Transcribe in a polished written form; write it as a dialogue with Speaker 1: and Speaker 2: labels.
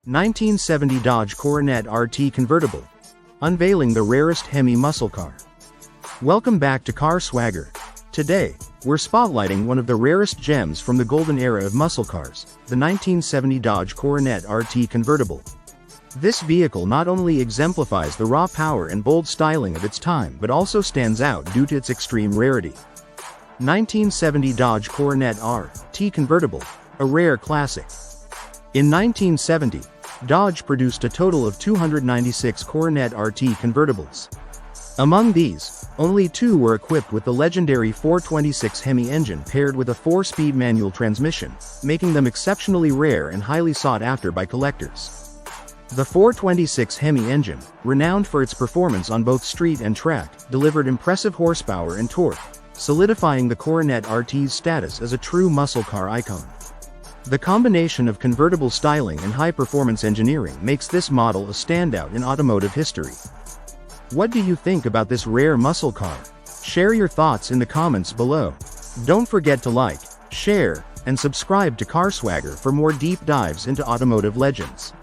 Speaker 1: 1970 Dodge Coronet RT Convertible. Unveiling the rarest HEMI muscle car. Welcome back to CarSwagger. Today, we're spotlighting one of the rarest gems from the golden era of muscle cars, the 1970 Dodge Coronet RT Convertible. This vehicle not only exemplifies the raw power and bold styling of its time but also stands out due to its extreme rarity. 1970 Dodge Coronet R T Convertible, a rare classic. In 1970, Dodge produced a total of 296 Coronet RT convertibles. Among these, only 2 were equipped with the legendary 426 HEMI engine paired with a 4-speed manual transmission, making them exceptionally rare and highly sought after by collectors. The 426 HEMI engine, renowned for its performance on both street and track, delivered impressive horsepower and torque, solidifying the Coronet RT's status as a true muscle car icon. The combination of convertible styling and high-performance engineering makes this model a standout in automotive history. What do you think about this rare muscle car? Share your thoughts in the comments below. Don't forget to like, share, and subscribe to CarSwagger for more deep dives into automotive legends.